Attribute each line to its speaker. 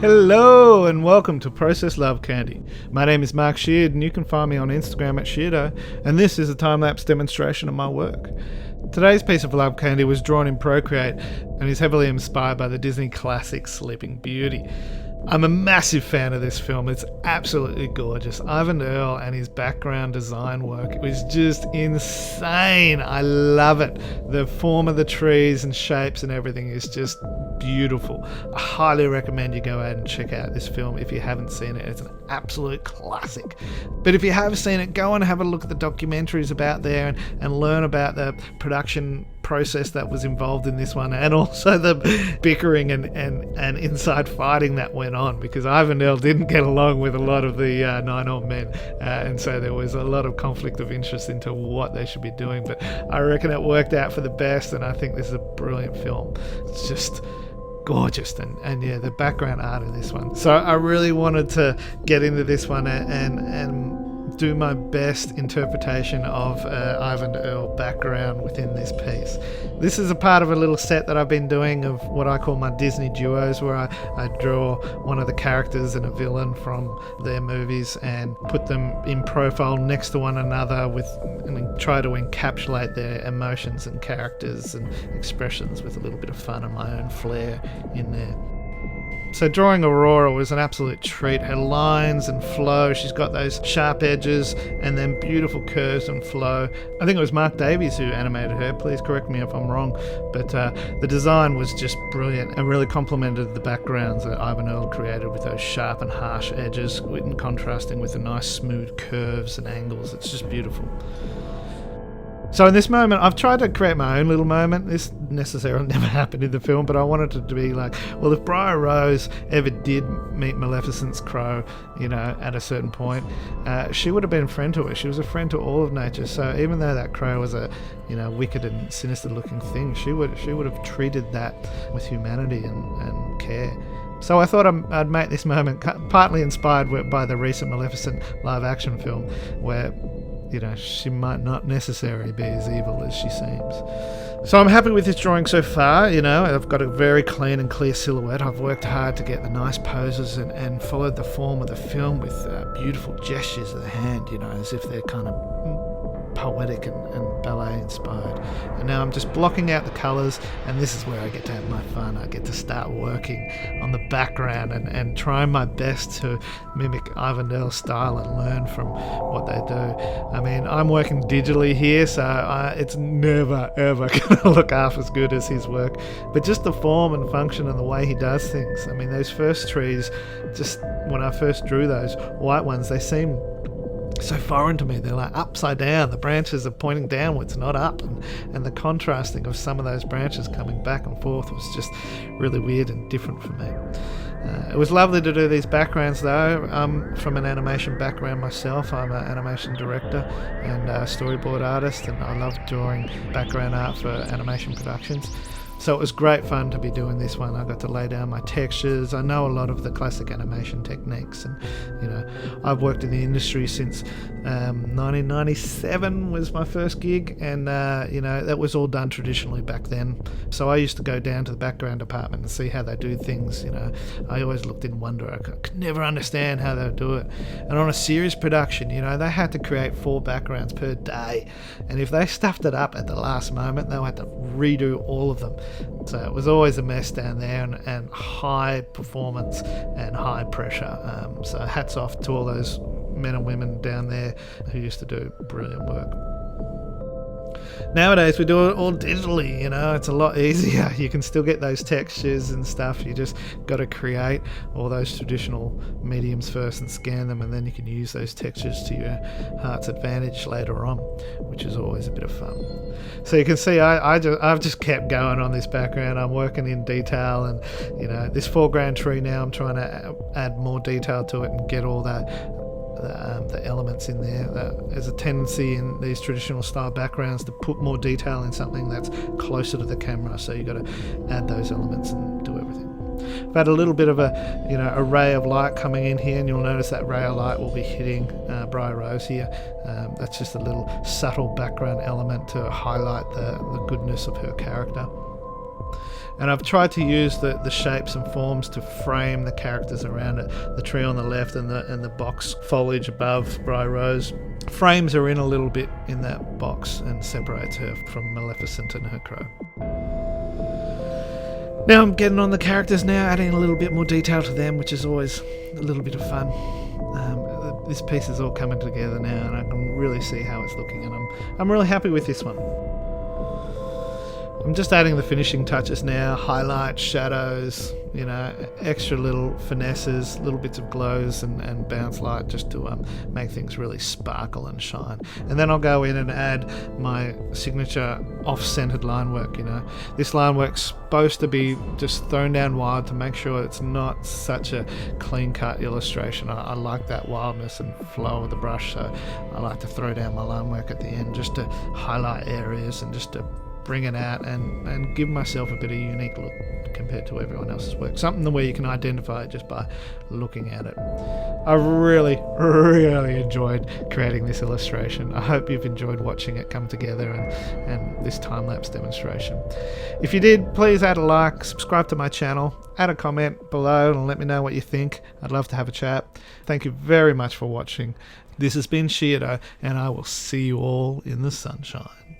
Speaker 1: Hello and welcome to Process Love Candy. My name is Mark Sheard and you can find me on Instagram at Sheardo, and this is a time-lapse demonstration of my work. Today's piece of love candy was drawn in Procreate and is heavily inspired by the Disney classic Sleeping Beauty. I'm a massive fan of this film. It's absolutely gorgeous. Eyvind Earle and his background design work was just insane. I love it. The form of the trees and shapes and everything is just beautiful. I highly recommend you go out and check out this film if you haven't seen it. It's an absolute classic. But if you have seen it, go and have a look at the documentaries about there and learn about the production process that was involved in this one, and also the bickering and inside fighting that went on, because Eyvind Earle didn't get along with a lot of the Nine Old Men, and so there was a lot of conflict of interest into what they should be doing, but I reckon it worked out for the best, and I think this is a brilliant film. It's just gorgeous, and yeah, the background art in this one. So I really wanted to get into this one and do my best interpretation of Eyvind Earle background within this piece. This is a part of a little set that I've been doing of what I call my Disney duos, where I draw one of the characters and a villain from their movies and put them in profile next to one another and try to encapsulate their emotions and characters and expressions with a little bit of fun and my own flair in there. So drawing Aurora was an absolute treat. Her lines and flow, she's got those sharp edges and then beautiful curves and flow. I think it was Mark Davies who animated her, please correct me if I'm wrong, but the design was just brilliant and really complemented the backgrounds that Eyvind Earle created with those sharp and harsh edges and contrasting with the nice smooth curves and angles. It's just beautiful. So in this moment, I've tried to create my own little moment. This necessarily never happened in the film, but I wanted it to be like, well, if Briar Rose ever did meet Maleficent's crow, at a certain point, she would have been a friend to her. She was a friend to all of nature. So even though that crow was a, wicked and sinister-looking thing, she would have treated that with humanity and care. So I thought I'd make this moment partly inspired by the recent Maleficent live-action film, where she might not necessarily be as evil as she seems. So I'm happy with this drawing so far. I've got a very clean and clear silhouette. I've worked hard to get the nice poses and followed the form of the film with beautiful gestures of the hand, as if they're kind of poetic and ballet inspired. And now I'm just blocking out the colours, and this is where I get to have my fun. I get to start working on the background and trying my best to mimic Eyvind Earle's style and learn from what they do. I mean, I'm working digitally here, so it's never ever going to look half as good as his work, but just the form and function and the way he does things. I mean, those first trees, just when I first drew those white ones, they seem so foreign to me. They're like upside down. The branches are pointing downwards, not up, and the contrasting of some of those branches coming back and forth was just really weird and different for me. It was lovely to do these backgrounds though. I'm from an animation background myself. I'm an animation director and a storyboard artist, and I love drawing background art for animation productions. So it was great fun to be doing this one. I got to lay down my textures. I know a lot of the classic animation techniques, and I've worked in the industry since 1997 was my first gig, and that was all done traditionally back then. So I used to go down to the background department and see how they do things. I always looked in wonder. I could never understand how they do it. And on a series production, they had to create 4 backgrounds per day, and if they stuffed it up at the last moment, they had to redo all of them. So it was always a mess down there, and high performance and high pressure. So hats off to all those men and women down there who used to do brilliant work. Nowadays we do it all digitally, it's a lot easier. You can still get those textures and stuff. You just got to create all those traditional mediums first and scan them, and then you can use those textures to your heart's advantage later on, which is always a bit of fun. So you can see I've just kept going on this background. I'm working in detail, and this foreground tree now, I'm trying to add more detail to it and get all that the elements in there. There's a tendency in these traditional style backgrounds to put more detail in something that's closer to the camera, so you've got to add those elements and do everything. I've had a little bit of a ray of light coming in here, and you'll notice that ray of light will be hitting Briar Rose here. That's just a little subtle background element to highlight the goodness of her character. And I've tried to use the shapes and forms to frame the characters around it. The tree on the left and the box foliage above Briar Rose frames her in a little bit in that box and separates her from Maleficent and her crow. Now I'm getting on the characters now, adding a little bit more detail to them, which is always a little bit of fun. This piece is all coming together now, and I can really see how it's looking, and I'm really happy with this one. I'm just adding the finishing touches now, highlights, shadows, extra little finesses, little bits of glows and bounce light, just to make things really sparkle and shine. And then I'll go in and add my signature off-centered line work. This line work's supposed to be just thrown down wide to make sure it's not such a clean-cut illustration. I like that wildness and flow of the brush, so I like to throw down my line work at the end just to highlight areas and just to bring it out and give myself a bit of a unique look compared to everyone else's work. Something where you can identify it just by looking at it. I really enjoyed creating this illustration. I hope you've enjoyed watching it come together and this time-lapse demonstration. If you did, please add a like, subscribe to my channel, add a comment below and let me know what you think. I'd love to have a chat. Thank you very much for watching. This has been Sheard, and I will see you all in the sunshine.